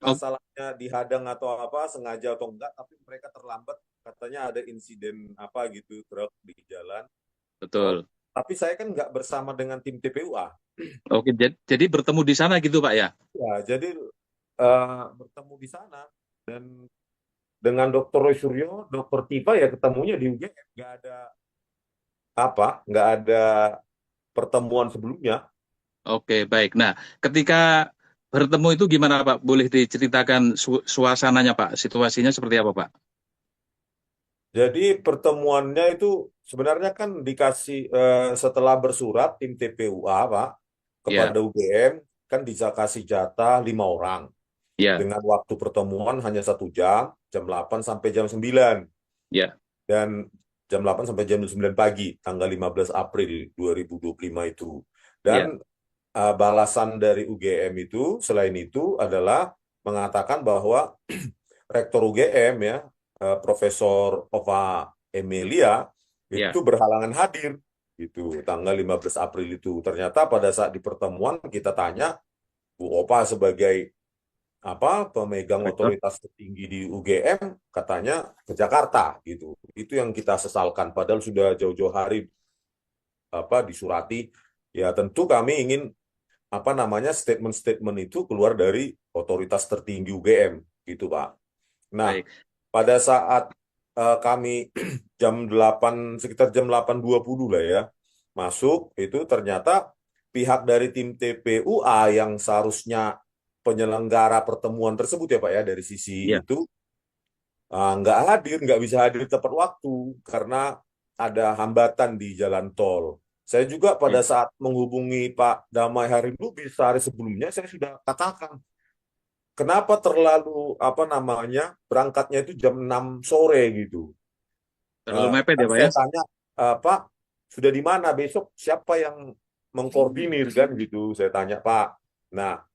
Oh, masalahnya dihadang atau apa, sengaja atau enggak, tapi mereka terlambat, katanya ada insiden apa gitu, truk di jalan. Oh, betul. tapi saya kan nggak bersama dengan tim TPUA. Oke, jadi bertemu di sana gitu Pak ya? Ya, jadi bertemu di sana dan dengan Dr. Roy Suryo, Dr. Tifa ya ketemunya di UGM, nggak ada pertemuan sebelumnya. Oke, baik. Nah, ketika bertemu itu gimana Pak? Boleh diceritakan suasananya Pak? Situasinya seperti apa Pak? Jadi pertemuannya itu sebenarnya kan dikasih setelah bersurat tim TPUA Pak Ya, kepada UGM kan bisa kasih jatah 5 orang ya, dengan waktu pertemuan hanya 1 jam, jam 8 sampai jam 9 ya, dan jam 8 sampai jam 9 pagi tanggal 15 April 2025 itu. ya, Dan balasan dari UGM itu selain itu adalah mengatakan bahwa Rektor UGM ya, Profesor Ova Emilia itu ya. berhalangan hadir gitu tanggal 15 April itu. Ternyata pada saat di pertemuan kita tanya Bu Opa sebagai apa pemegang Rektor. otoritas tertinggi di UGM katanya ke Jakarta gitu. Itu yang kita sesalkan padahal sudah jauh-jauh hari apa disurati. Ya tentu kami ingin apa namanya statement-statement itu keluar dari otoritas tertinggi UGM gitu Pak. Nah, Baik. pada saat kami sekitar jam 8.20 lah ya, masuk itu ternyata pihak dari tim TPUA yang seharusnya penyelenggara pertemuan tersebut ya Pak ya dari sisi Ya. itu nggak hadir, nggak bisa hadir tepat waktu karena ada hambatan di jalan tol. Saya juga pada Ya. saat menghubungi Pak Damai hari itu sehari sebelumnya saya sudah katakan kenapa terlalu apa namanya berangkatnya itu jam 6 sore gitu. Terlalu mepet Kan ya Pak saya ya? tanya Pak sudah di mana besok siapa yang mengkoordinir kan gitu saya tanya Pak. Nah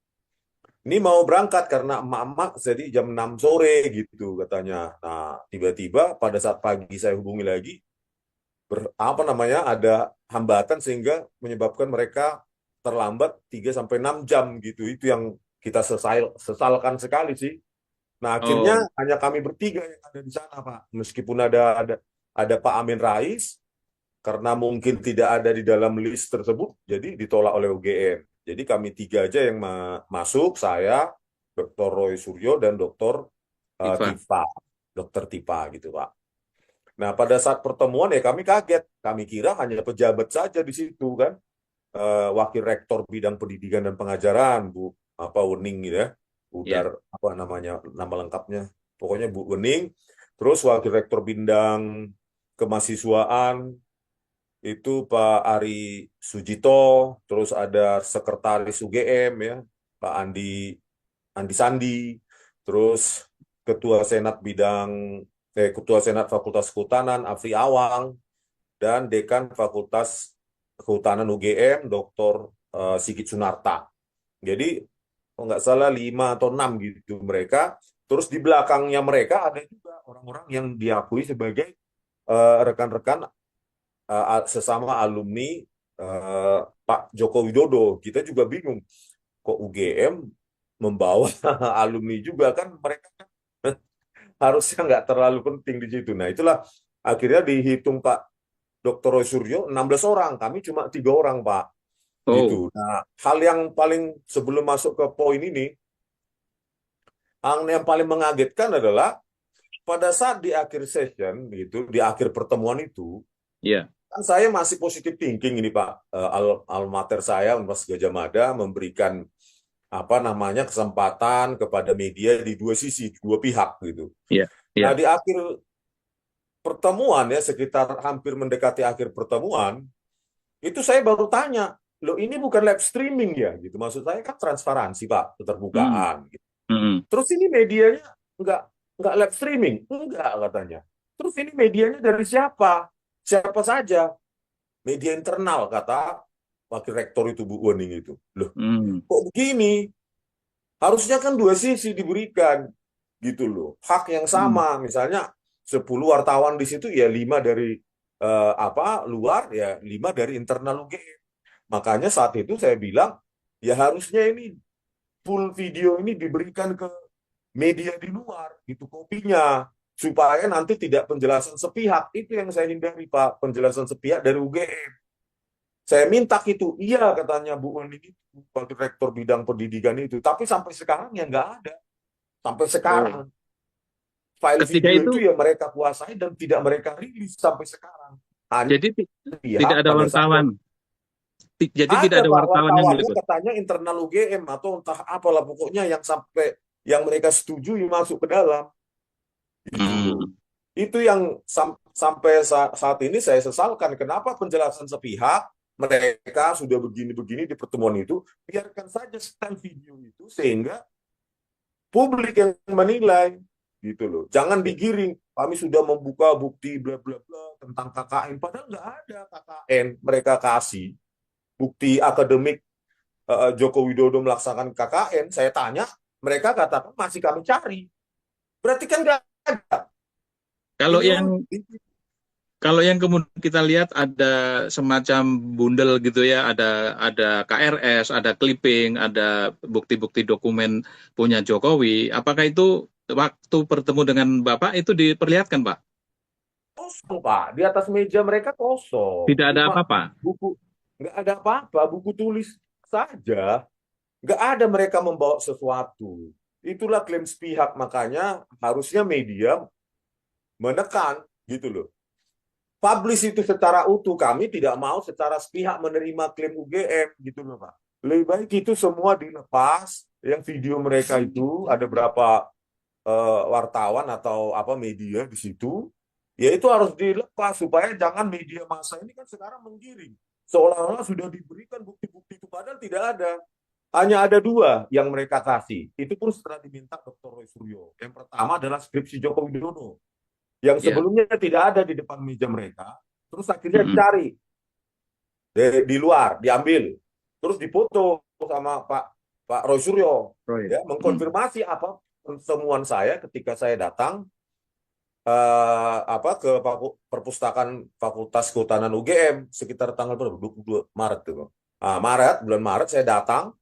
ini mau berangkat karena emak-emak jadi jam 6 sore gitu katanya. Nah tiba-tiba pada saat pagi saya hubungi lagi apa namanya ada hambatan sehingga menyebabkan mereka terlambat 3 sampai 6 jam gitu. Itu yang kita sesalkan sekali sih. Nah, Oh, akhirnya hanya kami bertiga yang ada di sana, Pak. Meskipun ada Pak Amin Rais, karena mungkin tidak ada di dalam list tersebut, jadi ditolak oleh UGM. Jadi kami tiga aja yang masuk, saya, Dr. Roy Suryo, dan Dr. Iva. Tifa. Dr. Tifa gitu, Pak. Nah, pada saat pertemuan ya kami kaget. Kami kira hanya pejabat saja di situ kan. Wakil Rektor Bidang Pendidikan dan Pengajaran, Bu apa Wening gitu ya. Ya. Udar apa namanya nama lengkapnya. Pokoknya Bu Wening. Terus Wakil Rektor Bidang Kemahasiswaan itu Pak Ari Sujito, terus ada Sekretaris UGM ya, Pak Andi Sandi, terus Ketua Senat Fakultas Kehutanan Afri Awang dan Dekan Fakultas Kehutanan UGM Dr. Sigit Sunarta. Jadi kalau nggak salah 5 atau 6 gitu mereka. Terus di belakangnya mereka ada juga orang-orang yang diakui sebagai rekan-rekan sesama alumni Pak Joko Widodo. Kita juga bingung kok UGM membawa alumni juga kan mereka kan harusnya nggak terlalu penting di situ. Nah itulah akhirnya dihitung Pak Dr. Roy Suryo 16 orang, kami cuma 3 orang Pak. Oh, Gitu. Nah, hal yang paling sebelum masuk ke poin ini, yang paling mengagetkan adalah pada saat di akhir session gitu, di akhir pertemuan itu, ya. kan saya masih positif thinking ini Pak. Almater saya Universitas Gajah Mada memberikan apa namanya kesempatan kepada media di dua sisi, dua pihak gitu. Ya. Nah, Ya. di akhir pertemuan ya sekitar hampir mendekati akhir pertemuan, itu saya baru tanya, "Loh, ini bukan live streaming ya?" gitu. Maksud saya kan transparansi, Pak, Hmm. keterbukaan gitu. Hmm. Terus ini medianya nggak nggak live streaming? Enggak katanya. Terus ini medianya dari siapa? Siapa saja? Media internal kata wakil rektor itu Bu Wening itu. Loh, Hmm. kok begini? Harusnya kan dua sisi diberikan gitu loh. Hak yang Hmm. sama. Misalnya 10 wartawan di situ ya 5 dari apa luar ya 5 dari internal UGM. Makanya saat itu saya bilang ya harusnya ini full video ini diberikan ke media di luar, gitu kopinya, supaya nanti tidak penjelasan sepihak. Itu yang saya hindari, Pak, penjelasan sepihak dari UGM. Saya minta itu, iya katanya Bu Weni itu, Wakil Rektor Bidang Pendidikan itu. Tapi sampai sekarang ya nggak ada. Sampai Oh, sekarang. File ketika video itu itu yang mereka kuasai dan tidak mereka rilis sampai sekarang. Hanya jadi tidak pihak ada pada saat wartawan. Jadi tidak ada ada Pak wartawan yang wartawannya meliput. katanya internal UGM atau entah apalah pokoknya yang sampai yang mereka setujui masuk ke dalam. Itu loh. Hmm. Itu yang sampai saat ini saya sesalkan. Kenapa penjelasan sepihak mereka sudah begini-begini di pertemuan itu, biarkan saja setel video itu sehingga publik yang menilai gitu loh. Jangan digiring. Kami sudah membuka bukti bla bla bla tentang KKN, padahal nggak ada KKN mereka kasih bukti akademik Joko Widodo melaksanakan KKN. Saya tanya, mereka katakan masih kami cari. Berarti kan nggak ada. Kalau Ini yang Kalau yang kemudian kita lihat ada semacam bundel gitu ya, ada KRS, ada clipping, ada bukti-bukti dokumen punya Jokowi. Apakah itu waktu bertemu dengan Bapak itu diperlihatkan, Pak? kosong, Pak. Di atas meja mereka kosong. Tidak ada Cuma apa-apa. buku, nggak ada apa-apa, buku tulis saja. Nggak ada mereka membawa sesuatu. Itulah klaim sepihak, makanya harusnya media menekan gitu loh. Publish itu secara utuh, kami tidak mau secara sepihak menerima klaim UGM gitu loh Pak. Lebih baik itu semua dilepas, yang video mereka itu ada berapa wartawan atau apa media di situ, ya itu harus dilepas supaya jangan media massa ini kan sekarang menggiring. Seolah-olah sudah diberikan bukti-bukti itu padahal tidak ada. Hanya ada dua yang mereka kasih. Itu pun setelah diminta Dr. Roy Suryo. Yang pertama adalah skripsi Joko Widodo yang Ya. sebelumnya tidak ada di depan meja mereka, terus akhirnya Mm-mm. dicari di luar, diambil, terus difoto sama Pak Roy Suryo, Roy. ya Mm. mengkonfirmasi apa temuan saya ketika saya datang apa ke perpustakaan Fakultas Kehutanan UGM sekitar tanggal berapa? 22 Maret tuh. Nah, bulan Maret saya datang.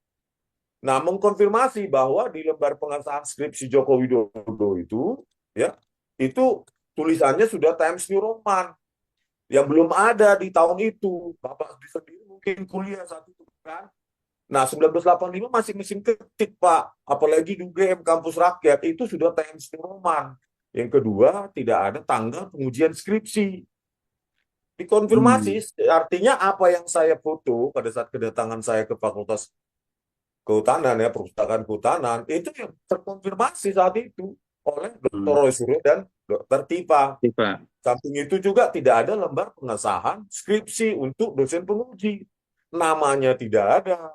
Nah, mengkonfirmasi bahwa di lembar pengesahan skripsi Joko Widodo itu, ya, itu tulisannya sudah Times New Roman yang belum ada di tahun itu. Bapak sendiri mungkin kuliah saat itu kan. Nah, 1985 masih mesin ketik, Pak. Apalagi di UGM Kampus Rakyat itu sudah Times New Roman. Yang kedua, tidak ada tanggal pengujian skripsi. Mm. Dikonfirmasi, artinya apa yang saya foto pada saat kedatangan saya ke Fakultas Kehutanan ya, Perpustakaan Kehutanan, itu yang terkonfirmasi saat itu oleh Dr. Mm. Roy Suryo dan Dr. Tipa. Tiba. Samping itu juga tidak ada lembar pengesahan skripsi untuk dosen penguji. Namanya tidak ada.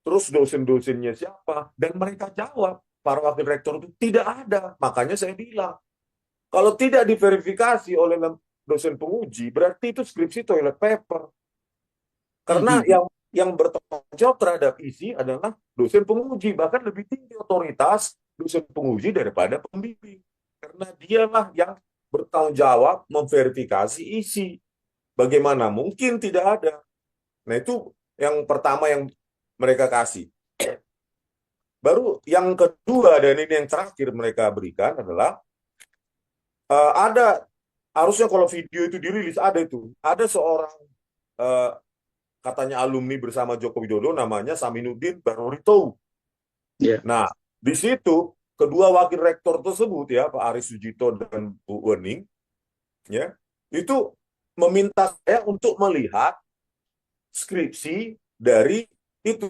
Terus dosen-dosennya siapa? Dan mereka jawab, para wakil rektor itu tidak ada. Makanya saya bilang, kalau tidak diverifikasi oleh dosen penguji, berarti itu skripsi toilet paper. Karena Mm-mm. yang bertanggung jawab terhadap isi adalah dosen penguji, bahkan lebih tinggi otoritas dosen penguji daripada pembimbing. Karena dialah yang bertanggung jawab memverifikasi isi. Bagaimana mungkin tidak ada? Nah, itu yang pertama yang mereka kasih. Baru yang kedua dan ini yang terakhir mereka berikan adalah ada harusnya kalau video itu dirilis ada seorang eh, katanya alumni bersama Joko Widodo namanya Saminuddin Barorito. Ya. Nah, di situ kedua wakil rektor tersebut ya Pak Aris Sujito dan Bu Wening ya itu meminta saya untuk melihat skripsi dari itu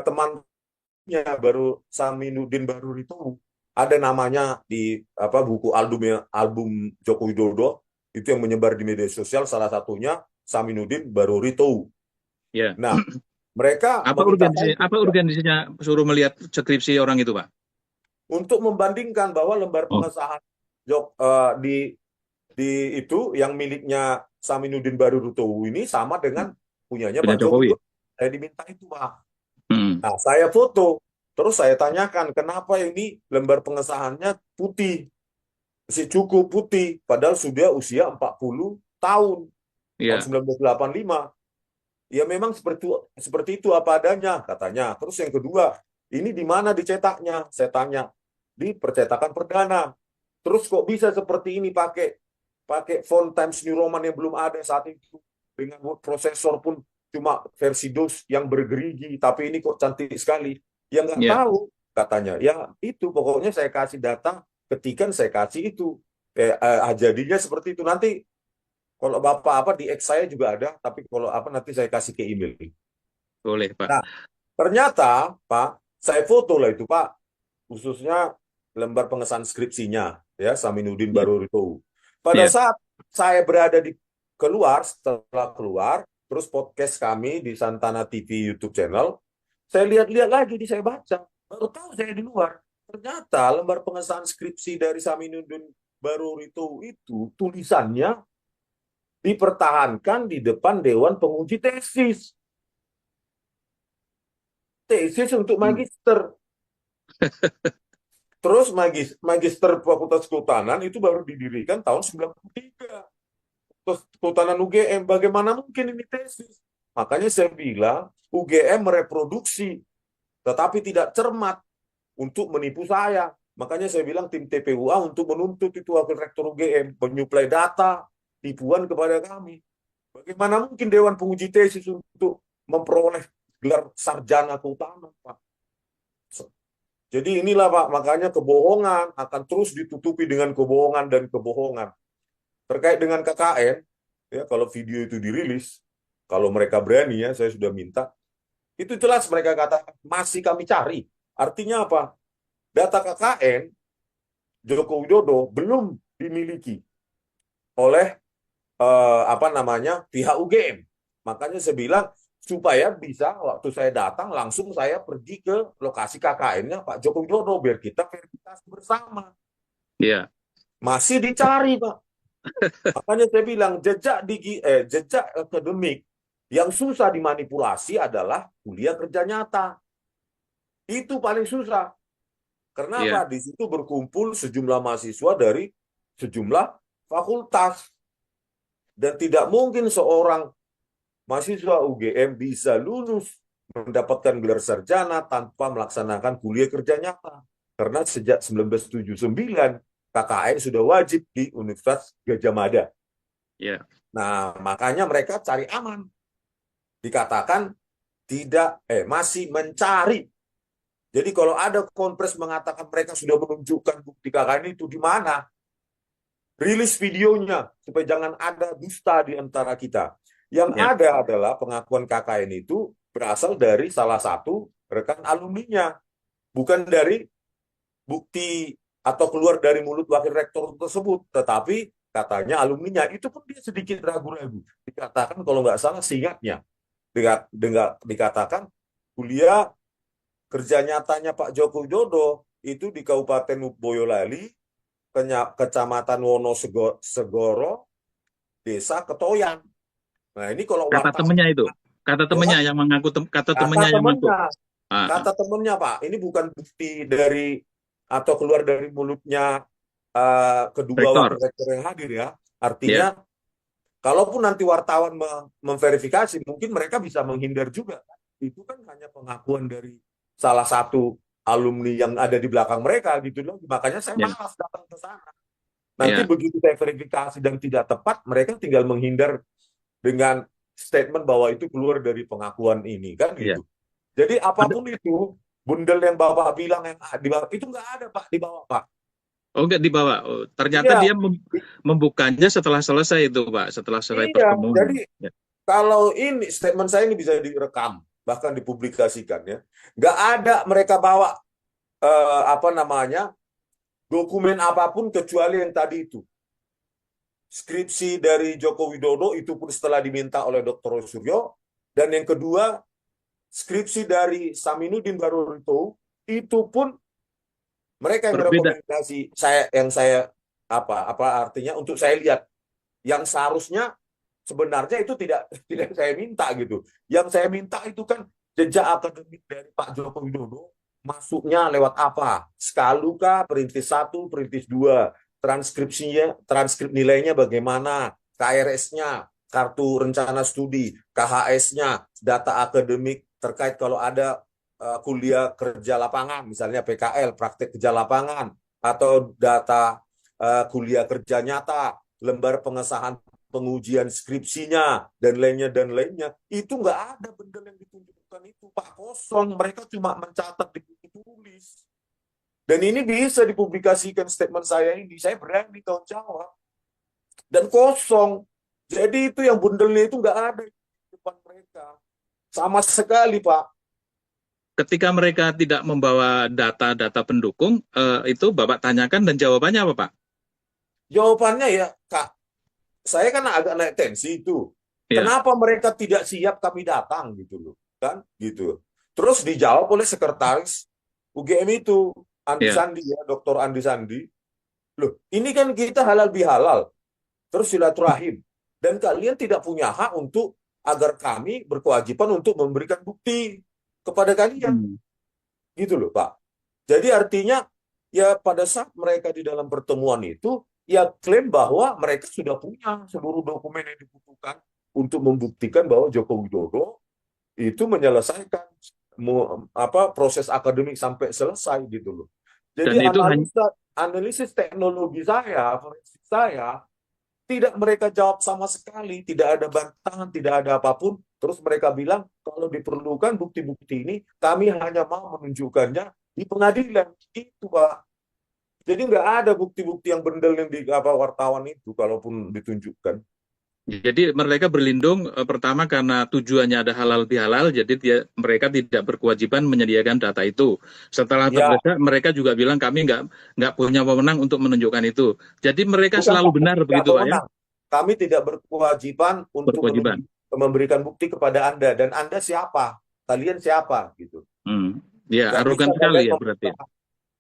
temannya baru Saminuddin Barorito. Ada namanya di apa buku album Joko Widodo itu yang menyebar di media sosial salah satunya Saminuddin Barorito. Ya. Nah, mereka meminta saya Apa juga urgensinya suruh melihat skripsi orang itu, Pak? untuk membandingkan bahwa lembar Oh, pengesahan di itu yang miliknya Saminuddin Barorito ini sama dengan punyanya punya Pak Joko Jokowi. Widodo. Saya diminta itu, Pak. Mm. Nah, saya foto. Terus saya tanyakan, kenapa ini lembar pengesahannya putih? Si cukup putih, padahal sudah usia 40 tahun. Tahun Ya. 1985. Ya memang seperti itu apa adanya, katanya. Terus yang kedua, ini di mana dicetaknya? Saya tanya. di percetakan perdana. Terus kok bisa seperti ini pakai pakai font Times New Roman yang belum ada saat itu, dengan word processor pun cuma versi DOS yang bergerigi, tapi ini kok cantik sekali. Ya nggak Ya, tahu katanya. Ya itu pokoknya saya kasih data, ketikan saya kasih itu. Jadinya seperti itu. Nanti kalau Bapak apa di X saya juga ada, tapi kalau apa nanti saya kasih ke email. boleh Pak. Nah, ternyata Pak, saya foto lah itu Pak, khususnya lembar pengesahan skripsinya ya Saminuddin Ya, Barurito. Pada ya, saat saya berada di keluar, setelah keluar, terus podcast kami di Santana TV YouTube channel, saya lihat-lihat lagi, saya baca, baru tahu saya di luar. Ternyata lembar pengesahan skripsi dari Saminuddin Barurito itu tulisannya dipertahankan di depan Dewan Penguji Tesis. Tesis untuk hmm, magister. Terus magister Fakultas Kehutanan itu baru didirikan tahun 93. Terus Kehutanan UGM, bagaimana mungkin ini tesis? Makanya saya bilang UGM mereproduksi, tetapi tidak cermat untuk menipu saya. Makanya saya bilang tim TPUA untuk menuntut itu wakil rektor UGM, menyuplai data, tipuan kepada kami. Bagaimana mungkin Dewan Penguji Tesis untuk memperoleh gelar sarjana kehutanan, Pak? Jadi inilah Pak, makanya kebohongan akan terus ditutupi dengan kebohongan dan kebohongan. Terkait dengan KKN, ya kalau video itu dirilis, kalau mereka berani ya, saya sudah minta, itu jelas mereka katakan masih kami cari. Artinya apa? Data KKN Joko Widodo belum dimiliki oleh apa namanya pihak UGM. Makanya saya bilang supaya bisa waktu saya datang langsung saya pergi ke lokasi KKN-nya Pak Joko Widodo biar kita verifikasi bersama. ya, Masih dicari Pak. Makanya saya bilang jejak akademik yang susah dimanipulasi adalah kuliah kerja nyata. Itu paling susah. ya, Kenapa? Di situ berkumpul sejumlah mahasiswa dari sejumlah fakultas. Dan tidak mungkin seorang mahasiswa UGM bisa lulus mendapatkan gelar sarjana tanpa melaksanakan kuliah kerja nyata. Karena sejak 1979 KKN sudah wajib di Universitas Gadjah Mada. ya. Nah, makanya mereka cari aman. Dikatakan masih mencari. Jadi kalau ada konpres mengatakan mereka sudah menunjukkan bukti KKN itu di mana? Rilis videonya supaya jangan ada dusta di antara kita. Yang Ya. ada adalah pengakuan KKN itu berasal dari salah satu rekan alumninya, bukan dari bukti atau keluar dari mulut wakil rektor tersebut, tetapi katanya alumninya itu pun dia sedikit ragu-ragu. Dikatakan kalau nggak salah singkatnya, dikatakan kuliah kerja nyatanya Pak Joko Widodo itu di Kabupaten Boyolali, Kecamatan Wonosegoro, Desa Ketoyan. Nah ini kalau Kata wartawan temennya itu, kata ya, temennya yang mengaku, kata kata temennya yang masuk. temennya, Ah, ah. kata temennya Pak, ini bukan bukti dari atau keluar dari mulutnya kedua wakil Rektor, rektor yang hadir ya. ya, Artinya, kalaupun nanti wartawan memverifikasi, mungkin mereka bisa menghindar juga. Itu kan hanya pengakuan dari salah satu alumni yang ada di belakang mereka gitu loh. Makanya saya ya, malas datang ke sana. Nanti ya. begitu saya verifikasi dan tidak tepat, mereka tinggal menghindar dengan statement bahwa itu keluar dari pengakuan ini kan Iya. gitu. Jadi Ada, apapun itu, bundel yang Bapak bilang yang di bawah itu nggak ada Pak di bawah Pak. oh enggak dibawa. Oh, ternyata Iya, dia membukanya setelah selesai itu, Pak, setelah selesai iya. Jadi pertemuan. Ya. kalau ini statement saya ini bisa direkam bahkan dipublikasikan ya. Nggak ada mereka bawa apa namanya dokumen apapun kecuali yang tadi itu. Skripsi dari Joko Widodo itu pun setelah diminta oleh Dr. Suryo, dan yang kedua skripsi dari Saminuddin Barurito itu pun mereka yang Berbeda. merekomendasi saya apa artinya untuk saya lihat yang seharusnya sebenarnya itu tidak tidak saya minta gitu. Yang saya minta itu kan jejak akademik dari Pak Joko Widodo masuknya lewat apa? Skaluka, perintis 1, perintis 2, transkripsinya, transkrip nilainya bagaimana, KRS-nya, kartu rencana studi, KHS-nya, data akademik terkait kalau ada kuliah kerja lapangan, misalnya PKL, praktek kerja lapangan, atau data kuliah kerja nyata, lembar pengesahan pengujian skripsinya, dan lainnya, itu nggak ada benda yang ditunjukkan itu, Pak, kosong. Mereka cuma mencatat di buku tulis. Dan ini bisa dipublikasikan statement saya ini, saya berani tanggung jawab. Dan kosong. Jadi itu yang bundelnya itu nggak ada di depan mereka. Sama sekali, Pak. Ketika mereka tidak membawa data-data pendukung, itu Bapak tanyakan dan jawabannya apa, Pak? Jawabannya ya, Kak, saya kan agak naik tensi itu. Ya, Kenapa mereka tidak siap kami datang gitu loh, kan? Gitu. Terus dijawab oleh sekretaris UGM itu, Andi ya. Sandi ya, Dr. Andi Sandi. Loh, ini kan kita halal bihalal, terus silaturahim. Dan kalian tidak punya hak untuk agar kami berkewajiban untuk memberikan bukti kepada kalian. Hmm. Gitu loh, Pak. Jadi artinya ya pada saat mereka di dalam pertemuan itu ya klaim bahwa mereka sudah punya seluruh dokumen yang dibutuhkan untuk membuktikan bahwa Joko Widodo itu menyelesaikan proses akademik sampai selesai gitu loh. Dan Jadi itu hanya analisis teknologi saya, forensik saya tidak mereka jawab sama sekali, tidak ada bantahan, tidak ada apapun. Terus mereka bilang, kalau diperlukan bukti-bukti ini, kami hanya mau menunjukkannya di pengadilan. Itu, Pak. Jadi nggak ada bukti-bukti yang bendel yang di wartawan itu, kalaupun ditunjukkan. jadi mereka berlindung pertama karena tujuannya ada halal bihalal, jadi mereka tidak berkewajiban menyediakan data itu. Setelah Ya, terdesak, mereka juga bilang kami nggak punya wewenang untuk menunjukkan itu. Jadi mereka bukan Pak, selalu benar tidak begitu, Pak ya? berwenang. Kami tidak berkewajiban untuk Berkewajiban. memberikan bukti kepada Anda. Dan Anda siapa? Kalian siapa? Gitu. Hmm. Ya, Nggak bisa arogan kalian sekali ya berarti. meminta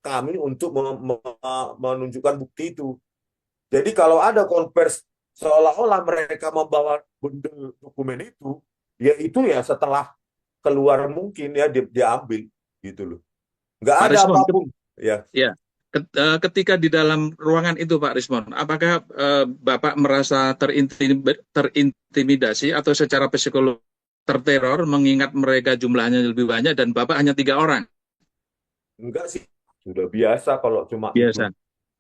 kami untuk menunjukkan bukti itu. Jadi kalau ada konvers seolah-olah mereka membawa bundel dokumen itu, ya itu ya setelah keluar mungkin ya diambil gitu loh. Nggak Pak ada Rismon, apapun. Ya, ya, ketika di dalam ruangan itu, Pak Rismon, apakah Bapak merasa terintimidasi atau secara psikologis terteror mengingat mereka jumlahnya lebih banyak dan Bapak hanya 3 orang? enggak sih. Sudah biasa kalau cuma itu. Biasa.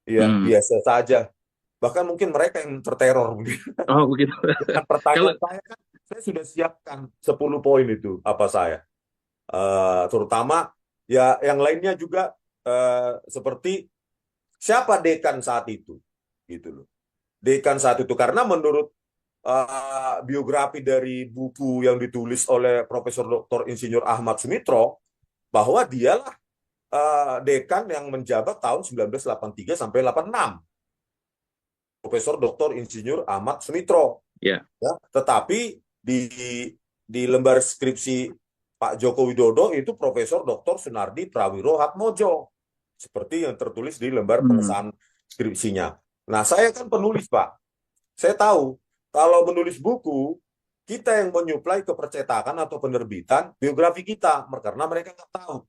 Ya, Hmm. biasa saja. Bahkan mungkin mereka yang terteror mungkin. Oh, begitu. Dengan Kalau pertanyaan saya kan, saya sudah siapkan 10 poin itu apa saya. Terutama ya yang lainnya juga seperti siapa dekan saat itu gitu loh. Dekan saat itu karena menurut biografi dari buku yang ditulis oleh Profesor Dr. Insinyur Ahmad Sumitro bahwa dialah dekan yang menjabat tahun 1983 sampai 86. Profesor Dr. Insinyur Ahmad Sumitro. ya, Ya, tetapi di lembar skripsi Pak Joko Widodo itu Profesor Dr. Sunardi Prawiro Hatmojo. Seperti yang tertulis di lembar hmm, pengesahan skripsinya. Nah, saya kan penulis, Pak. Saya tahu kalau menulis buku, kita yang menyuplai ke percetakan atau penerbitan biografi kita, karena mereka nggak tahu.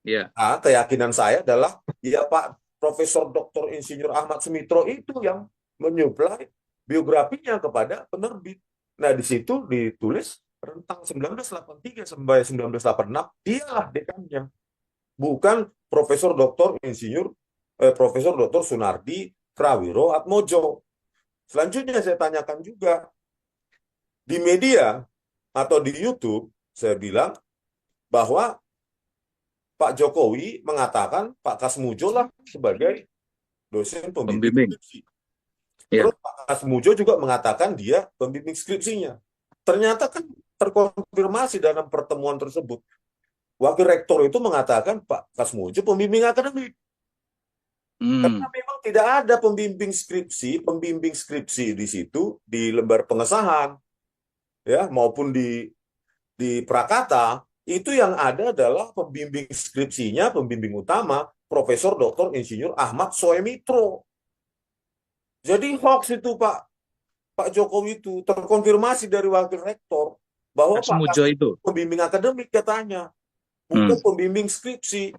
ya. Nah, keyakinan saya adalah, ya Pak Profesor Dr. Insinyur Ahmad Sumitro itu yang menyuplai biografinya kepada penerbit. Nah, di situ ditulis rentang 1983 sampai 1986, dialah dekannya. Bukan Profesor Dr. Profesor Dr. Sunardi Prawiro Atmojo. Selanjutnya saya tanyakan juga, di media atau di YouTube, saya bilang bahwa Pak Jokowi mengatakan Pak Kasmujo lah sebagai dosen pembimbing Pembimbing. skripsi. Ya. Terus Pak Kasmujo juga mengatakan dia pembimbing skripsinya. Ternyata kan terkonfirmasi dalam pertemuan tersebut. Wakil rektor itu mengatakan Pak Kasmujo pembimbing akademik. Karena Hmm. memang tidak ada pembimbing skripsi di situ di lembar pengesahan ya maupun di Prakata itu yang ada adalah pembimbing skripsinya, pembimbing utama Profesor Dr. Insinyur Ahmad Soemitro. Jadi hoax itu Pak Jokowi itu terkonfirmasi dari wakil rektor bahwa Pak Kasmujo Kasmujo itu. pembimbing akademik katanya, Hmm. bukan pembimbing skripsi.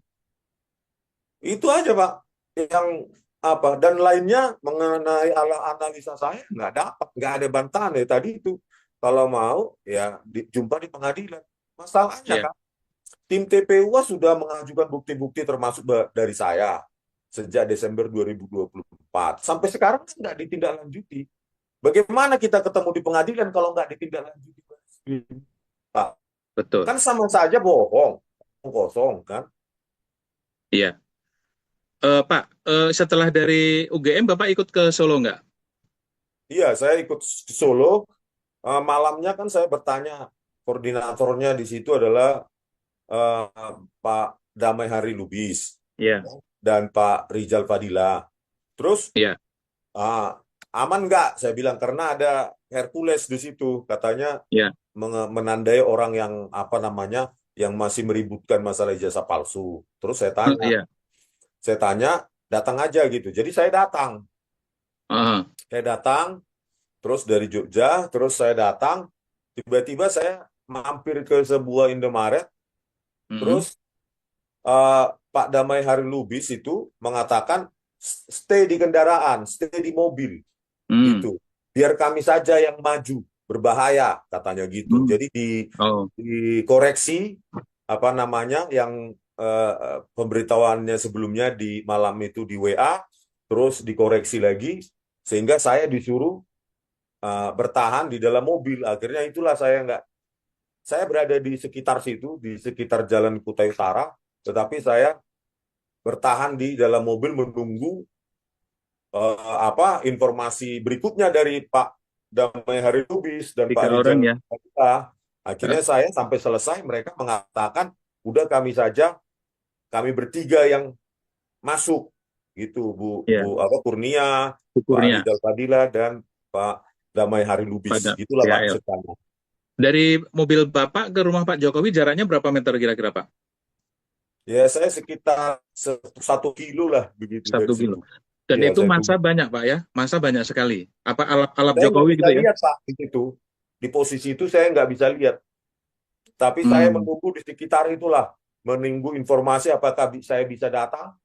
Itu aja Pak yang apa dan lainnya mengenai analisa saya nggak dapat, nggak ada bantahan ya tadi itu. Kalau mau ya jumpa di pengadilan. Masalahnya Ya. kan tim TPUA sudah mengajukan bukti-bukti termasuk dari saya sejak Desember 2024. Sampai sekarang kan nggak ditindaklanjuti. Bagaimana kita ketemu di pengadilan kalau nggak ditindaklanjuti? Pak, Betul. kan sama saja bohong, kosong kan? Iya. Pak, setelah dari UGM Bapak ikut ke Solo nggak? Iya, saya ikut di Solo. Malamnya kan saya bertanya, koordinatornya di situ adalah Pak Damai Hari Lubis Iya. dan Pak Rizal Fadila. Terus Iya. ah, aman nggak? Saya bilang karena ada Hercules di situ, katanya Iya. menandai orang yang apa namanya, yang masih meributkan masalah ijazah palsu. Terus Iya. saya tanya, datang aja gitu. Jadi Heeh. saya datang, terus dari Jogja, terus saya datang, tiba-tiba saya mampir ke sebuah Indomaret, Mhm. terus Pak Damai Hari Lubis itu mengatakan stay di kendaraan, stay di mobil Hmm. gitu. Biar kami saja yang maju, berbahaya katanya gitu. Hmm. Jadi Oh, dikoreksi apa namanya yang pemberitahuannya sebelumnya di malam itu di WA, terus dikoreksi lagi sehingga saya disuruh bertahan di dalam mobil. Akhirnya itulah saya berada di sekitar situ, di sekitar Jalan Kutai Utara, tetapi saya bertahan di dalam mobil menunggu informasi berikutnya dari Pak Damai Hari Lubis dan Pak 3 orang Rizal ya. Fadila. Eh, Akhirnya saya sampai selesai mereka mengatakan udah kami saja, kami bertiga yang masuk gitu, Bu Ya, Bu apa Kurnia, Pak syukurnya Rizal Fadila dan Pak Damai Hari Lubis. pada Gitulah Pak PAL. ceritanya. Dari mobil Bapak ke rumah Pak Jokowi jaraknya berapa meter kira-kira Pak? Ya saya sekitar 1 kilo lah begitu Satu dari kilo. situ. Dan Ya itu saya masa tunggu. banyak Pak ya? Masa banyak sekali. Apa alap-alap Saya nggak Jokowi bisa gitu ya? lihat Pak di situ. Di posisi itu saya nggak bisa lihat. Tapi saya Hmm. menunggu di sekitar itulah, menunggu informasi apakah saya bisa datang,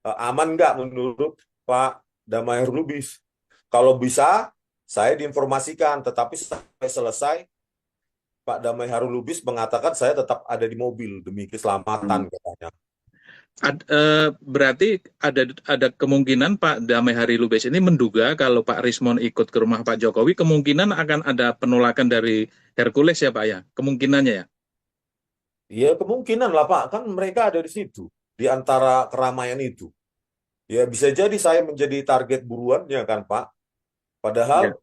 aman nggak menurut Pak Damai Lubis. Kalau bisa, saya diinformasikan, tetapi sampai selesai, Pak Damai Harun Lubis mengatakan saya tetap ada di mobil demi keselamatan Hmm. katanya. Berarti ada kemungkinan Pak Damai Hari Lubis ini menduga kalau Pak Rismon ikut ke rumah Pak Jokowi, kemungkinan akan ada penolakan dari Hercules ya Pak ya? Kemungkinannya ya? Ya kemungkinan lah Pak, kan mereka ada di situ, di antara keramaian itu. Ya bisa jadi saya menjadi target buruannya kan Pak. Padahal Ya,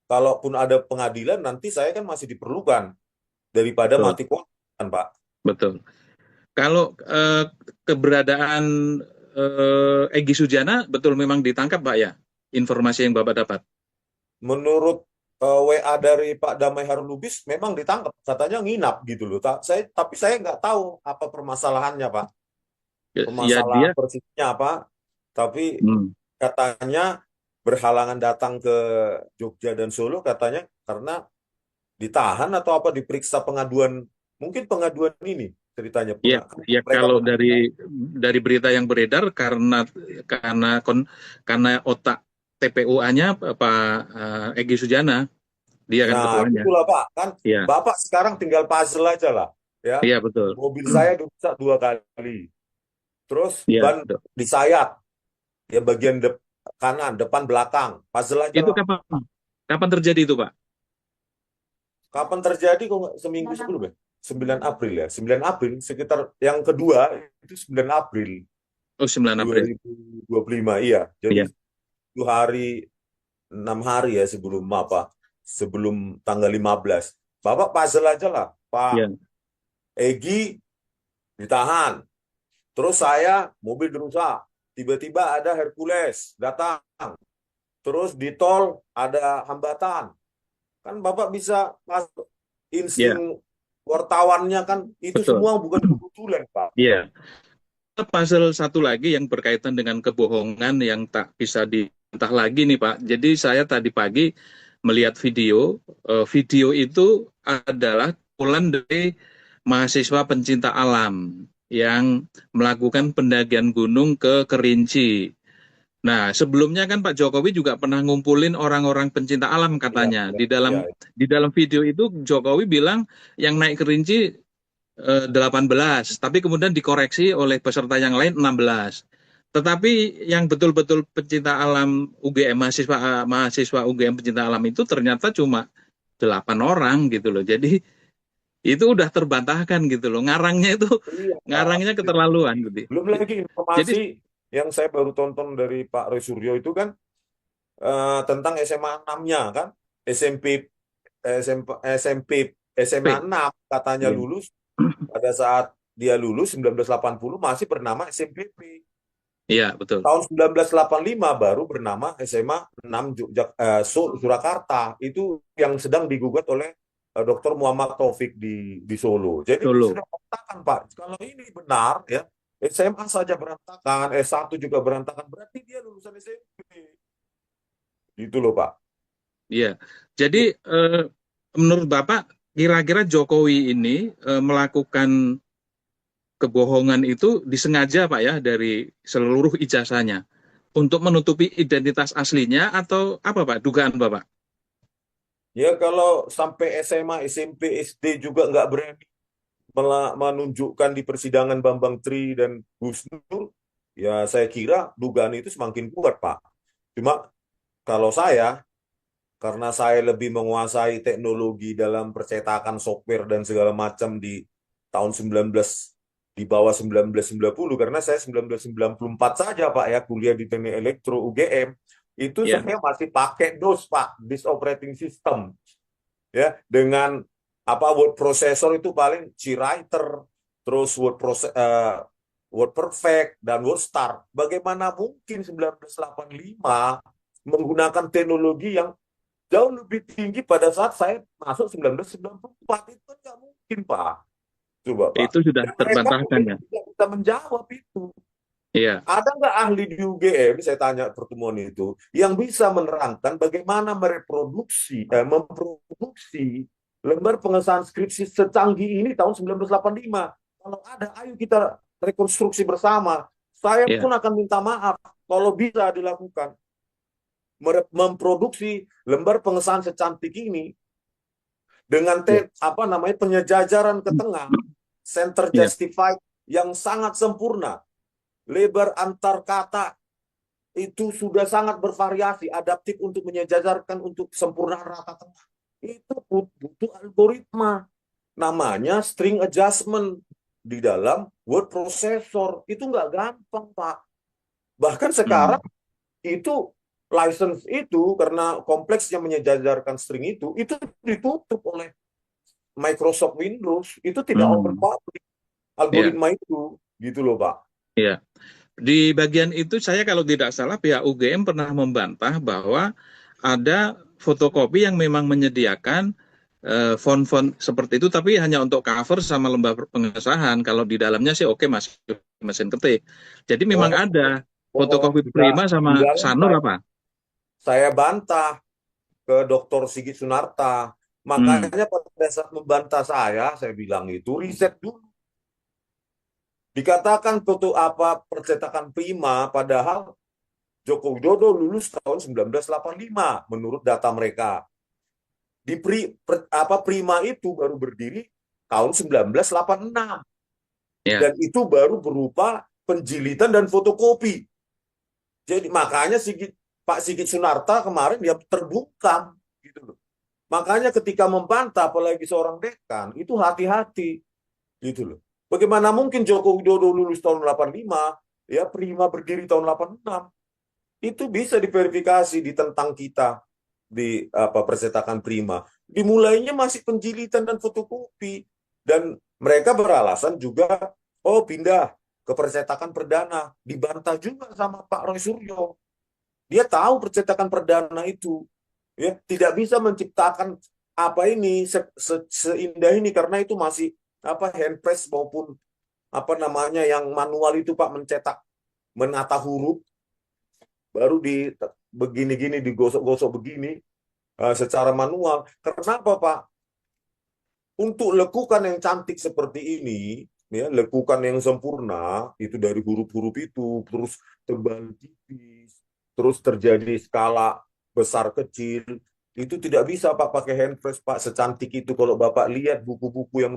kalaupun ada pengadilan nanti saya kan masih diperlukan daripada betul, mati kotak kan Pak. betul. Kalau keberadaan Egy Sujana betul memang ditangkap Pak ya? Informasi yang Bapak dapat. Menurut WA dari Pak Damai Harun Lubis memang ditangkap, katanya nginap gitu loh. Tapi saya nggak tahu apa permasalahannya Pak. Ya, ya dia, Permasalahan persisnya apa. Tapi hmm, katanya berhalangan datang ke Jogja dan Solo katanya karena ditahan atau apa diperiksa pengaduan, mungkin pengaduan ini ceritanya ya, ya mereka kalau mengadukan. dari berita yang beredar karena otak TPUA-nya Pak Egy Sujana, dia kan Nah, ketuanya. itulah Pak, kan Iya, Bapak sekarang tinggal puzzle aja lah, ya. iya betul. Mobil saya rusak 2 kali, terus Iya, ban betul. disayat, ya bagian kanan, depan, belakang, puzzle aja Itu lah. kapan terjadi itu Pak? Kapan terjadi? Kok nggak seminggu sebelum ya? 9 April ya, 9 April, sekitar yang kedua itu 9 April Oh, 9 April. 2025, iya. Jadi Iya, 7 hari, 6 hari ya sebelum tanggal 15. Bapak puzzle aja lah, iya. Pak Egi ditahan. Terus saya mobil dirusak. Tiba-tiba ada Hercules datang. Terus di tol ada hambatan. Kan Bapak bisa masuk Iya, insting wartawannya kan itu betul. semua bukan kebetulan, Pak. Iya. Pasal satu lagi yang berkaitan dengan kebohongan yang tak bisa dibantah lagi nih Pak. Jadi saya tadi pagi melihat video itu adalah kumpulan dari mahasiswa pencinta alam yang melakukan pendakian gunung ke Kerinci. Nah, sebelumnya kan Pak Jokowi juga pernah ngumpulin orang-orang pencinta alam Iya, katanya. iya, Di iya. dalam video itu Jokowi bilang yang naik Kerinci 18, tapi kemudian dikoreksi oleh peserta yang lain 16. Tetapi yang betul-betul pecinta alam UGM, mahasiswa UGM pecinta alam itu ternyata cuma 8 orang gitu loh. Jadi itu udah terbantahkan gitu loh. Iya, Pak. Ngarangnya keterlaluan gitu. Belum lagi Jadi informasi yang saya baru tonton dari Pak Roy Suryo itu kan tentang SMA 6-nya kan. SMP SMP SMP SMA P. 6 katanya Iya, lulus pada saat dia lulus 1980 masih bernama SMPP. iya betul. Tahun 1985 baru bernama SMA 6 Surakarta. Itu yang sedang digugat oleh Dr. Muhammad Taufik di Solo. Jadi ini Solo. sudah berantakan, Pak. Kalau ini benar ya, SMA saja berantakan, S1 juga berantakan, berarti dia lulusan SMP. Gitu loh, Pak. Iya. Jadi menurut Bapak kira-kira Jokowi ini melakukan kebohongan itu disengaja Pak ya dari seluruh ijazahnya untuk menutupi identitas aslinya atau apa Pak dugaan Bapak? Ya kalau sampai SMA, SMP, SD juga nggak berani menunjukkan di persidangan Bambang Tri dan Gus Nur, ya saya kira dugaan itu semakin kuat, Pak. Cuma kalau saya, karena saya lebih menguasai teknologi dalam percetakan software dan segala macam di tahun 19 di bawah 1990, karena saya 1994 saja Pak ya kuliah di Teknik Elektro UGM, itu Ya, saya masih pakai DOS Pak, disk operating system ya, dengan apa word processor itu paling GWriter, terus Word Perfect dan WordStar. Bagaimana mungkin 1985 menggunakan teknologi yang jauh lebih tinggi pada saat saya masuk 1994? Itu kan nggak mungkin, Pak. Coba, Pak. itu sudah Dan mereka terbantahkan mungkin ya. tidak bisa menjawab itu. Iya, Ada nggak ahli di UGM, saya tanya pertemuan itu, yang bisa menerangkan bagaimana memproduksi lembar pengesahan skripsi secanggih ini tahun 1985? Kalau ada, ayo kita rekonstruksi bersama. Saya iya, pun akan minta maaf kalau bisa dilakukan. Memproduksi lembar pengesahan secantik ini dengan iya, apa namanya penyejajaran ke tengah, center iya, justified yang sangat sempurna, lebar antar kata itu sudah sangat bervariasi, adaptif untuk menyejajarkan untuk sempurnaan rata tengah. Itu butuh algoritma. Namanya string adjustment di dalam word processor. Itu nggak gampang, Pak. Bahkan Hmm. sekarang itu license itu karena kompleksnya menyejajarkan string itu ditutup oleh Microsoft Windows. Itu tidak open Hmm. public Iya, algoritma itu. Gitu loh, Pak. iya. Di bagian itu saya kalau tidak salah pihak UGM pernah membantah bahwa ada fotokopi yang memang menyediakan font-font seperti itu tapi hanya untuk cover sama lembar pengesahan. Kalau di dalamnya sih oke masih mesin ketik. Jadi memang Oh, ada oh, fotokopi tidak. Prima sama Di dalam Sanur apa? saya bantah ke Dr. Sigit Sunarta. Hmm, Makanya pada saat membantah saya bilang itu riset dulu. Dikatakan foto apa percetakan prima, padahal Joko Widodo lulus tahun 1985 menurut data mereka. Prima itu baru berdiri tahun 1986 ya, dan itu baru berupa penjilitan dan fotokopi. Jadi makanya Pak Sigit Sunarta kemarin dia terbungkam gitu loh. Makanya ketika membantah apalagi seorang dekan itu hati-hati gitu loh. Bagaimana mungkin Joko Widodo lulus tahun 85, ya Prima berdiri tahun 86. Itu bisa diverifikasi tentang kita di apa percetakan Prima. Dimulainya masih penjilitan dan fotokopi dan mereka beralasan juga oh pindah ke percetakan perdana, dibantah juga sama Pak Roy Suryo. Dia tahu percetakan perdana itu ya tidak bisa menciptakan apa ini seindah ini karena itu masih apa hand press maupun apa namanya yang manual itu Pak mencetak menata huruf baru di begini-gini digosok-gosok begini secara manual. Kenapa Pak? Untuk lekukan yang cantik seperti ini, ya lekukan yang sempurna itu dari huruf-huruf itu terus tebal tipis, terus terjadi skala besar kecil. Itu tidak bisa Pak pakai handpress Pak secantik itu. Kalau Bapak lihat buku-buku yang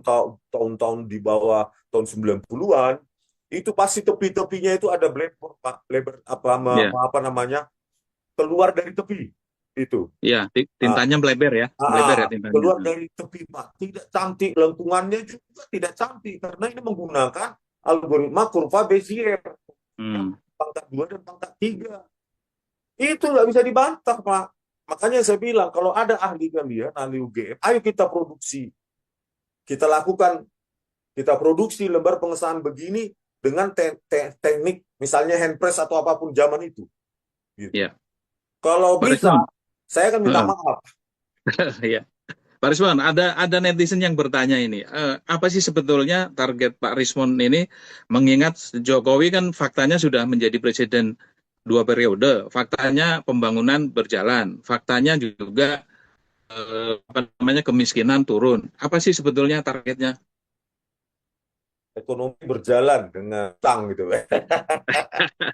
tahun-tahun di bawah tahun 90-an, itu pasti tepi-tepinya itu ada blackboard Pak, lebar apa Ya, apa namanya? Keluar dari tepi. Itu. ya, Ah, tintanya melebar ya tintanya. keluar dari tepi Pak. Tidak cantik, lengkungannya juga tidak cantik karena ini menggunakan algoritma kurva Bezier yang Hmm. pangkat 2 dan pangkat 3. Itu nggak bisa dibantah, Pak. Makanya saya bilang, kalau ada ahli kalian, ahli UGM, ayo kita produksi. Kita lakukan, kita produksi lembar pengesahan begini dengan teknik, misalnya handpress atau apapun zaman itu. Gitu. Ya, Kalau Pak bisa, Rismon. saya akan minta Heeh. maaf. Ya. Pak Rismon, ada netizen yang bertanya ini, apa sih sebetulnya target Pak Rismon ini, mengingat Jokowi kan faktanya sudah menjadi presiden 2 periode, faktanya pembangunan berjalan, faktanya juga apa namanya kemiskinan turun. Apa sih sebetulnya targetnya? Ekonomi berjalan dengan utang gitu.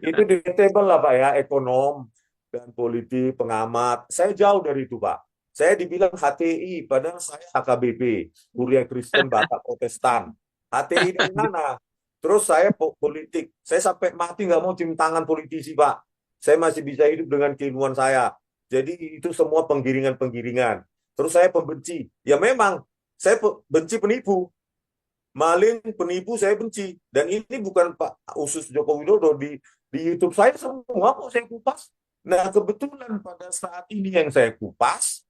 Itu debatable lah Pak ya, ekonom dan politik, pengamat. Saya jauh dari itu Pak. Saya dibilang HTI, padahal saya HKBP, Kuliah Kristen Batak Protestan. HTI dari mana? Terus saya politik. Saya sampai mati nggak mau cium tangan politisi Pak. Saya masih bisa hidup dengan keilmuan saya. Jadi itu semua penggiringan-penggiringan. Terus saya pembenci. Ya memang, saya benci penipu. Maling, penipu saya benci. Dan ini bukan Pak usus Joko Widodo di YouTube saya semua kok saya kupas. Nah, kebetulan pada saat ini yang saya kupas,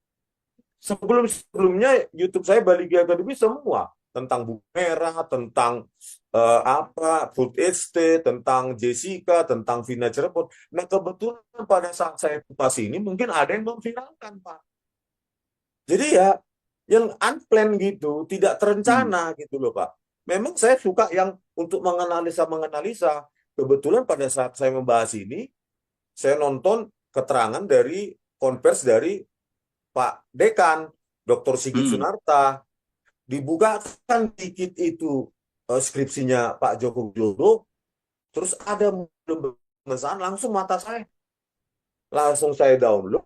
sebelumnya YouTube saya Baligi Academy semua tentang buku merah, tentang apa food estate, tentang Jessica, tentang Vina Cirebon. Nah, kebetulan pada saat saya kupas ini mungkin ada yang memviralkan, Pak. Jadi ya yang unplanned gitu, tidak Hmm. terencana gitu loh Pak. Memang saya suka yang untuk menganalisa-menganalisa. Kebetulan pada saat saya membahas ini, saya nonton keterangan dari konvers dari Pak Dekan, Dr. Sigit Hmm. Sunarta. Dibukakan dikit itu skripsinya Pak Joko Widodo, terus ada pemesan langsung mata saya. Langsung saya download,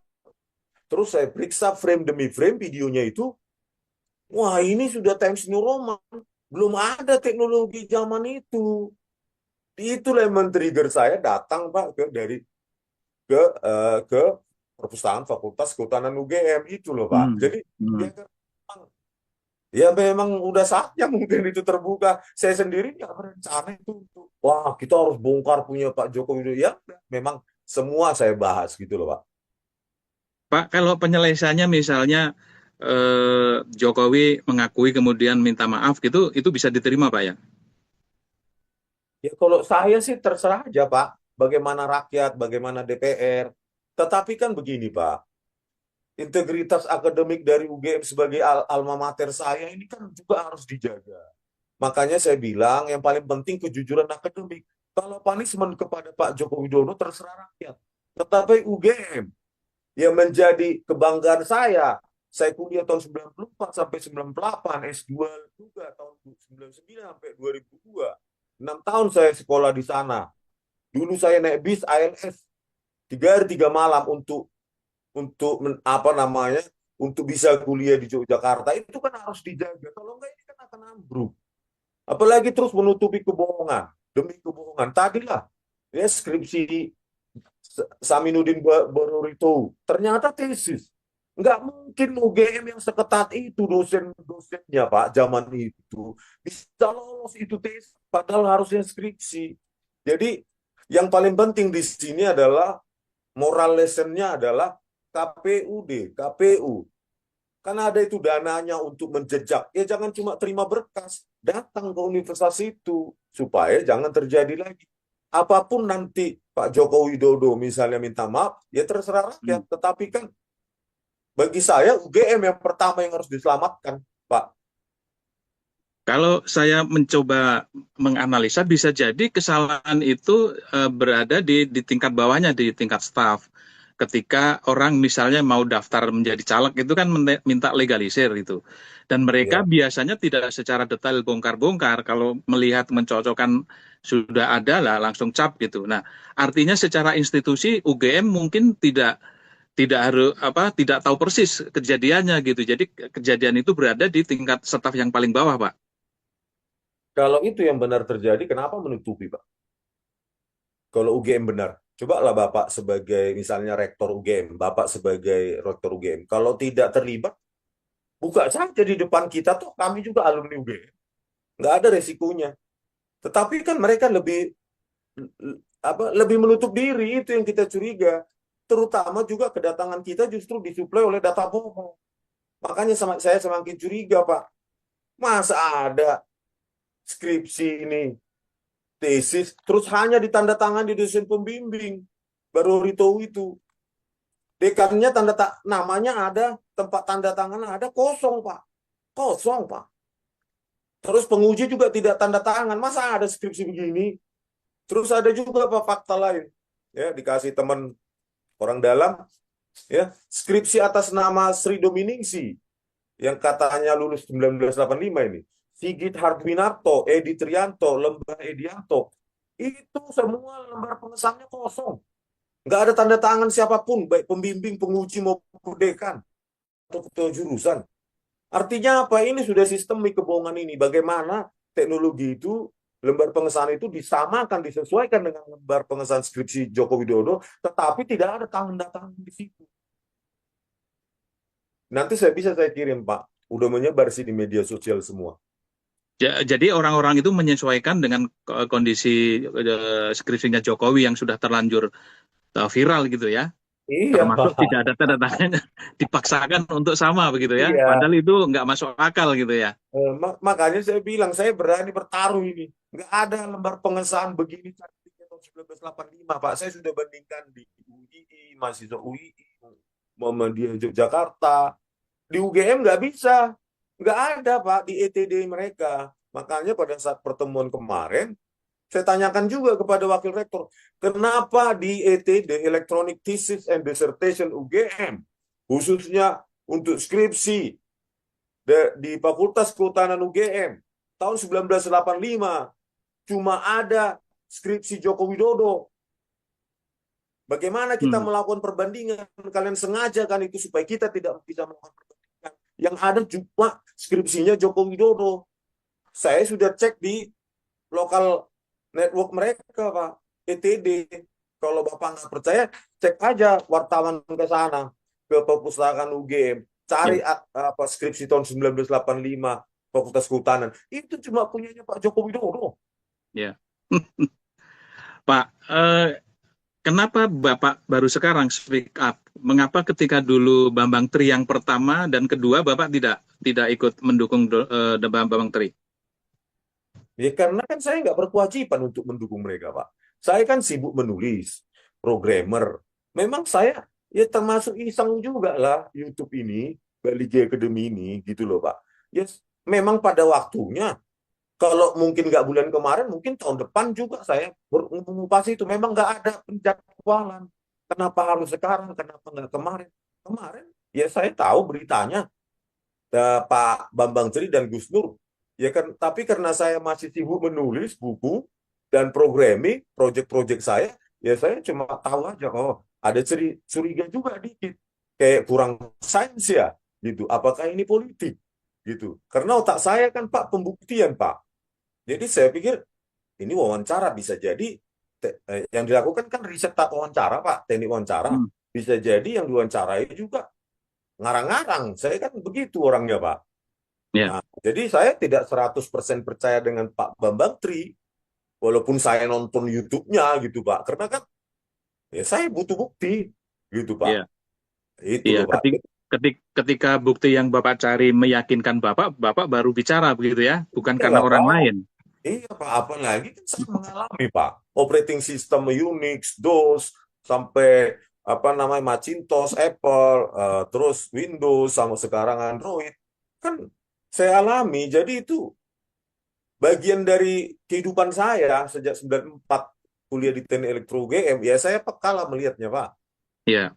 terus saya periksa frame demi frame videonya itu. Wah, ini sudah Times New Roman. Belum ada teknologi zaman itu. Itulah yang men-trigger saya datang Pak ke perpustakaan Fakultas Kehutanan UGM itu loh Pak. Hmm. Jadi ya, Hmm. ya memang udah saatnya mungkin itu terbuka. Saya sendiri nggak berencana itu untuk wah kita harus bongkar punya Pak Joko Widodo. Ya memang semua saya bahas gitu loh Pak. Pak, kalau penyelesaiannya misalnya Jokowi mengakui kemudian minta maaf gitu, itu bisa diterima Pak ya? Ya kalau saya sih terserah aja Pak. Bagaimana rakyat, bagaimana DPR. Tetapi kan begini Pak. Integritas akademik dari UGM sebagai alma mater saya ini kan juga harus dijaga. Makanya saya bilang yang paling penting kejujuran akademik. Kalau punishment kepada Pak Joko Widodo terserah rakyat. Tetapi UGM yang menjadi kebanggaan saya kuliah tahun 94 sampai 98, S2 juga tahun 99 sampai 2002. 6 tahun saya sekolah di sana. Dulu saya naik bis ALS 3 hari 3 malam untuk apa namanya untuk bisa kuliah di Yogyakarta itu kan harus dijaga. Kalau enggak ini kan akan ambruk. Apalagi terus menutupi kebohongan demi kebohongan. Tadilah ya skripsi Saminuddin Bororito ternyata tesis. Nggak mungkin UGM yang seketat itu dosen-dosennya Pak zaman itu bisa lolos itu tesis padahal harusnya skripsi. Jadi yang paling penting di sini adalah moral lessonnya adalah KPU. Kan ada itu dananya untuk menjejak. Ya jangan cuma terima berkas. Datang ke universitas itu. Supaya jangan terjadi lagi. Apapun nanti Pak Joko Widodo misalnya minta maaf, ya terserah Hmm. rakyat. Tetapi kan bagi saya UGM yang pertama yang harus diselamatkan, Pak. Kalau saya mencoba menganalisa, bisa jadi kesalahan itu berada di tingkat bawahnya, di tingkat staf. Ketika orang misalnya mau daftar menjadi caleg itu kan minta legalisir itu. Dan mereka Ya, biasanya tidak secara detail bongkar-bongkar. Kalau melihat mencocokkan sudah ada lah langsung cap gitu. Nah, artinya secara institusi UGM mungkin tidak tidak tahu persis kejadiannya gitu. Jadi kejadian itu berada di tingkat staf yang paling bawah, Pak. Kalau itu yang benar terjadi, kenapa menutupi, Pak? Kalau UGM benar, cobalah Bapak sebagai misalnya rektor UGM, Bapak sebagai rektor UGM, kalau tidak terlibat, buka saja di depan kita, tuh kami juga alumni UGM. Nggak ada resikonya. Tetapi kan mereka lebih menutup diri, itu yang kita curiga. Terutama juga kedatangan kita justru disuplai oleh data bohong. Makanya saya semakin curiga, Pak. Masa ada skripsi ini, tesis, terus hanya ditandatangan di dosen pembimbing. Baru tahu itu. Dekannya namanya ada, tempat tanda tangan ada, kosong, Pak. Kosong, Pak. Terus penguji juga tidak tanda tangan. Masa ada skripsi begini? Terus ada juga Pak fakta lain. Ya, dikasih teman orang dalam, ya, skripsi atas nama Sri Dominingsi yang katanya lulus 1985 ini. Sigit Hardwinarto, Edi Trianto, Lembah Edianto. Itu semua lembar pengesannya kosong. Nggak ada tanda tangan siapapun, baik pembimbing, penguji maupun dekan atau ketua jurusan. Artinya apa? Ini sudah sistemik kebohongan ini. Bagaimana teknologi itu, lembar pengesahan itu disamakan, disesuaikan dengan lembar pengesahan skripsi Joko Widodo, tetapi tidak ada tanda tangan di situ. Nanti saya kirim, Pak. Udah menyebar sih di media sosial semua. Jadi orang-orang itu menyesuaikan dengan kondisi skripsinya Jokowi yang sudah terlanjur viral gitu ya. Iya, Termasuk tidak ada tanda tangannya, dipaksakan untuk sama begitu ya. iya. Padahal itu nggak masuk akal gitu ya. Makanya saya bilang, saya berani bertaruh ini. Nggak ada lembar pengesahan begini cantiknya tahun 1985, Pak. Saya sudah bandingkan di UII, mahasiswa UII, Muhammadiyah Yogyakarta. Di UGM nggak bisa. Nggak ada, Pak, di ETD mereka. Makanya pada saat pertemuan kemarin, saya tanyakan juga kepada Wakil Rektor, kenapa di ETD, Electronic Thesis and Dissertation UGM, khususnya untuk skripsi di Fakultas Kehutanan UGM, tahun 1985, cuma ada skripsi Joko Widodo. Bagaimana kita melakukan perbandingan? Kalian sengaja kan itu supaya kita tidak bisa melakukan perbandingan. Yang ada cuma skripsinya Joko Widodo. Saya sudah cek di lokal network mereka, Pak, ETD. Kalau Bapak nggak percaya, cek aja wartawan ke sana, ke perpustakaan UGM. Cari Ya, apa skripsi tahun 1985, Fakultas Kehutanan. Itu cuma punyanya Pak Joko Widodo. ya. Pak, kenapa Bapak baru sekarang speak up? Mengapa ketika dulu Bambang Tri yang pertama dan kedua Bapak tidak ikut mendukung Bambang Tri? Ya karena kan saya nggak berkewajiban untuk mendukung mereka, Pak. Saya kan sibuk menulis, programmer. Memang saya ya termasuk iseng juga lah YouTube ini, Bali G Academy ini, gitu loh, Pak. Yes, memang pada waktunya, kalau mungkin nggak bulan kemarin, mungkin tahun depan juga saya mengupas itu. Memang nggak ada penjadwalan. Kenapa harus sekarang? Kenapa nggak kemarin? Kemarin, ya saya tahu beritanya, Pak Bambang Tri dan Gus Nur. Ya kan, tapi karena saya masih sibuk menulis buku dan programming, proyek-proyek saya, ya saya cuma tahu aja, oh ada curiga juga dikit. Kayak kurang sains ya, gitu. Apakah ini politik? Gitu. Karena otak saya kan, Pak, pembuktian, Pak. Jadi saya pikir ini wawancara bisa jadi yang dilakukan kan riset tak wawancara, Pak, teknik wawancara. Hmm, Bisa jadi yang diwawancarai juga ngarang-ngarang. Saya kan begitu orangnya, Pak. ya, Nah, jadi saya tidak 100% percaya dengan Pak Bambang Tri, walaupun saya nonton YouTube-nya gitu, Pak. Karena kan ya saya butuh bukti gitu, Pak. ya, Itu iya. loh, Pak. Ketika bukti yang Bapak cari meyakinkan Bapak baru bicara begitu ya, bukan Iya karena lah, orang Pak. lain. Iya, Pak. Apalagi kan saya mengalami, Pak. Operating system Unix, DOS, sampai apa namanya Macintosh, Apple, terus Windows, sama sekarang Android. Kan saya alami. Jadi itu bagian dari kehidupan saya sejak 94 kuliah di Teknik Elektro UGM, ya saya peka lah melihatnya, Pak. Ya,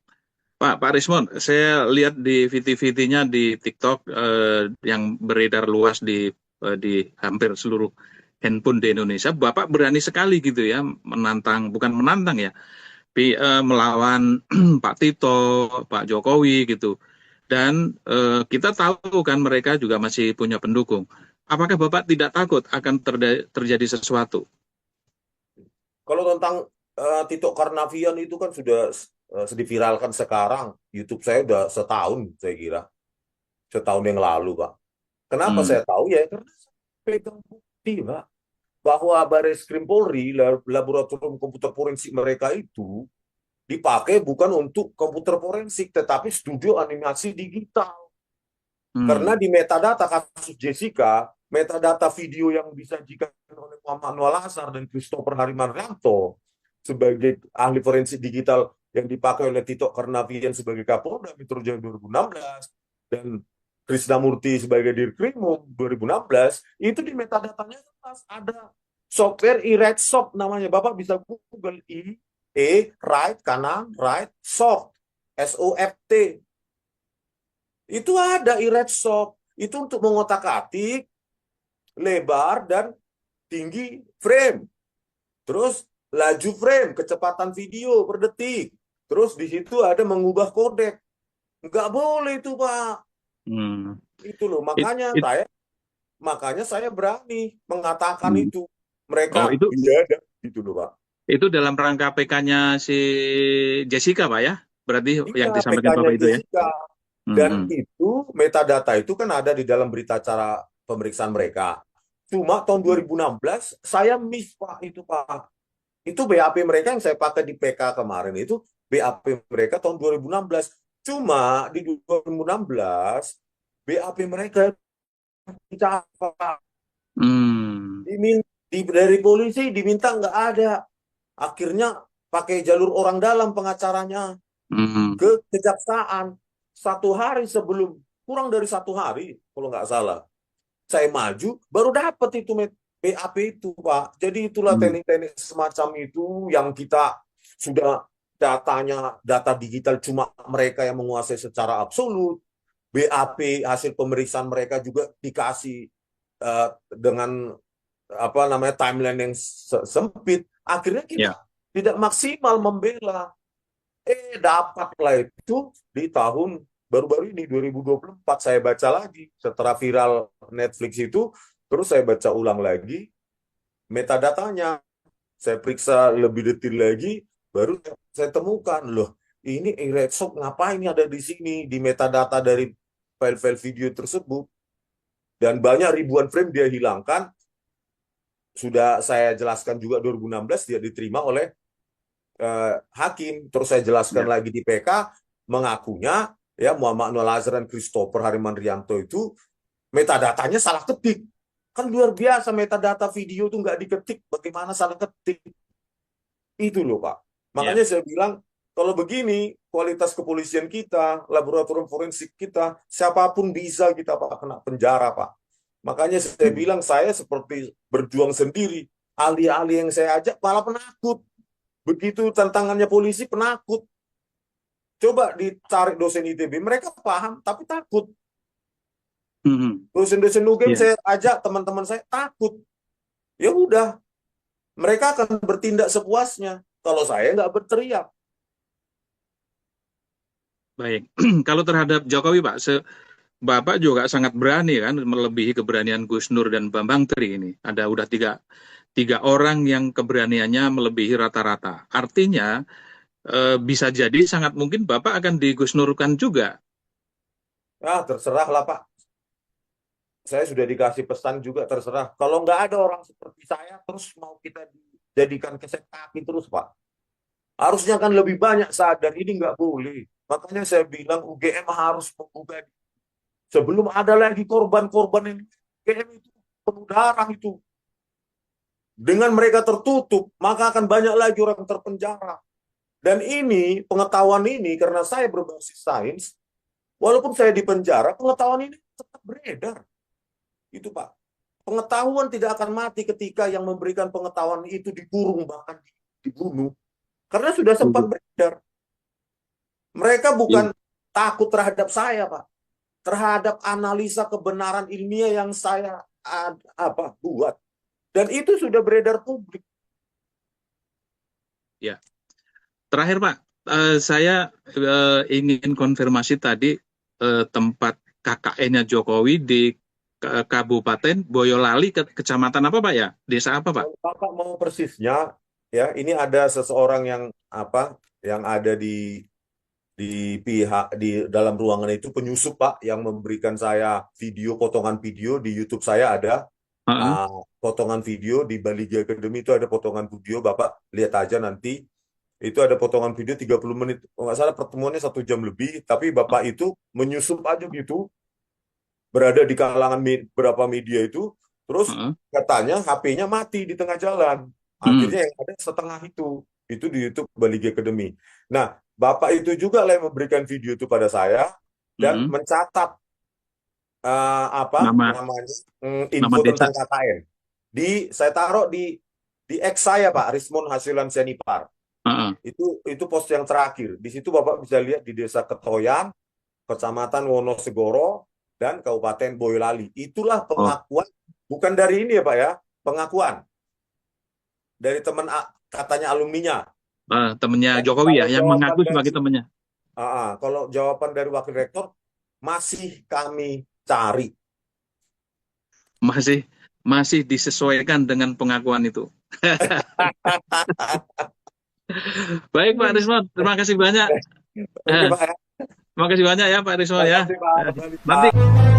Pak Rismond, saya lihat di VT-VT-nya di TikTok yang beredar luas di hampir seluruh handphone di Indonesia, Bapak berani sekali gitu ya menantang, bukan menantang ya, melawan Pak Tito, Pak Jokowi gitu. Dan kita tahu kan mereka juga masih punya pendukung. Apakah Bapak tidak takut akan terjadi sesuatu? Kalau tentang Tito Karnavian itu kan sudah diviralkan sekarang. YouTube saya udah setahun, saya kira. Setahun yang lalu, Pak. Kenapa Hmm. saya tahu ya? Karena saya pegang bukti, Pak. Bahwa Baris Krim Polri, laboratorium komputer forensik mereka itu dipakai bukan untuk komputer forensik, tetapi studio animasi digital. Karena Hmm. di metadata kasus Jessica, metadata video yang disajikan oleh Muhammad Noor Azhar dan Christopher Harimanto sebagai ahli forensik digital yang dipakai oleh Tito Karnavian sebagai Kapolda Metro Jaya 2016 dan Krisnamurti sebagai Dirkrimum 2016, itu di metadatanya jelas ada software e-Red namanya. Bapak bisa Google right kanan, right soft, SOFT. Itu ada e-Red itu untuk mengotak-atik lebar dan tinggi frame. Terus laju frame, kecepatan video per detik. Terus di situ ada mengubah kodek. Nggak boleh itu, Pak. Hmm. Itu loh, It- makanya it- saya berani mengatakan hmm. itu. Oh, Mereka itu biadab gitu loh, Pak. itu dalam rangka PK-nya si Jessica, Pak ya? Berarti Iya, yang disampaikan PK-nya Bapak itu ya? Jessica. Hmm. Dan itu metadata itu kan ada di dalam berita acara pemeriksaan mereka. Cuma tahun Hmm. 2016 saya miss, Pak, itu, Pak. Itu BAP mereka yang saya pakai di PK kemarin itu BAP mereka tahun 2016. Cuma di 2016 BAP mereka dicatat. Hmm. Dari polisi diminta nggak ada. Akhirnya pakai jalur orang dalam pengacaranya Hmm. ke kejaksaan. Satu hari sebelum, kurang dari satu hari kalau nggak salah, saya maju baru dapat itu BAP itu, Pak. Jadi itulah Hmm. teknik-teknik semacam itu yang kita sudah data digital cuma mereka yang menguasai secara absolut. BAP hasil pemeriksaan mereka juga dikasih dengan apa namanya timeline yang sempit. Akhirnya kita Ya. tidak maksimal membela. Dapatlah itu di tahun baru-baru ini 2024 saya baca lagi setelah viral Netflix itu, terus saya baca ulang lagi metadatanya, saya periksa lebih detail lagi, baru saya temukan loh ini Erectshop ngapain ada di sini di metadata dari file-file video tersebut, dan banyak ribuan frame dia hilangkan. Sudah saya jelaskan juga 2016 dia diterima oleh hakim. Terus saya jelaskan Ya. lagi di PK, mengakunya ya Muhammad Noor Azhar dan Christopher Harimanto itu metadatanya salah ketik. Kan luar biasa, metadata video itu nggak diketik, bagaimana salah ketik? Itu loh, Pak. Ya. Makanya saya bilang, kalau begini, kualitas kepolisian kita, laboratorium forensik kita, siapapun bisa kita, Pak, kena penjara, Pak. Makanya saya Hmm. bilang, saya seperti berjuang sendiri. Ahli-ahli yang saya ajak malah penakut. Begitu tantangannya polisi, penakut. Coba ditarik dosen ITB, mereka paham, tapi takut. Hmm. Dosen-dosen UGM Ya. saya ajak, teman-teman saya takut. Ya udah, mereka akan bertindak sepuasnya. Kalau saya nggak berteriak. Baik. Kalau terhadap Jokowi, Pak, Bapak juga sangat berani kan, melebihi keberanian Gus Nur dan Bambang Tri ini. Ada udah tiga orang yang keberaniannya melebihi rata-rata. Artinya bisa jadi sangat mungkin Bapak akan di Gus Nurkan juga. Ah, terserah lah, Pak. Saya sudah dikasih pesan juga, terserah. Kalau nggak ada orang seperti saya, terus mau kita dijadikan keset kaki terus, Pak. Harusnya kan lebih banyak sadar, ini nggak boleh. Makanya saya bilang UGM harus mengubah. Sebelum ada lagi korban-korban ini, UGM itu penuh darah itu. Dengan mereka tertutup, maka akan banyak lagi orang terpenjara. Dan ini, pengetahuan ini, karena saya berbasis sains, walaupun saya di penjara, pengetahuan ini tetap beredar. Itu, Pak. Pengetahuan tidak akan mati ketika yang memberikan pengetahuan itu dikurung, bahkan dibunuh. Karena sudah sempat beredar. Mereka bukan takut terhadap saya, Pak. Terhadap analisa kebenaran ilmiah yang saya buat. Dan itu sudah beredar publik. Ya. Terakhir Pak, saya ingin konfirmasi tadi tempat KKN-nya Jokowi di Kabupaten Boyolali, kecamatan apa Pak ya? Desa apa Pak? Kalau Bapak mau persisnya, ya ini ada seseorang yang apa, yang ada di dalam ruangan itu penyusup Pak, yang memberikan saya video, potongan video di YouTube saya ada. Heeh. Ah, potongan video di Bali G Academy itu ada potongan video, Bapak lihat aja nanti. Itu ada potongan video 30 menit. Kalau nggak salah pertemuannya 1 jam lebih, tapi Bapak itu menyusup aja gitu, berada di kalangan beberapa media itu, terus Heeh. katanya HP-nya mati di tengah jalan. Hmm. Akhirnya yang ada setengah itu di YouTube Bali G Academy. Nah, Bapak itu juga lah yang memberikan video itu pada saya dan Hmm. mencatat apa Nama namanya nama info desa. tentang KKN. Saya taruh di X saya Pak, Rismon Hasilan Senipar. Heeh. Itu post yang terakhir. Di situ Bapak bisa lihat di Desa Ketoyan, Kecamatan Wonosegoro, dan Kabupaten Boyolali. Itulah Oh, pengakuan, bukan dari ini ya Pak ya, pengakuan dari teman katanya alumninya. temennya Dan Jokowi ya, kalau yang jawaban mengaku dari sebagai temennya. kalau jawaban dari Wakil Rektor masih kami cari. Masih masih disesuaikan dengan pengakuan itu. Baik Pak Rismon, terima kasih banyak. Oke Eh, Pak ya. Terima kasih banyak ya Pak Rismon Terima ya. kasih Pak. Eh, Kembali, Nanti Pak.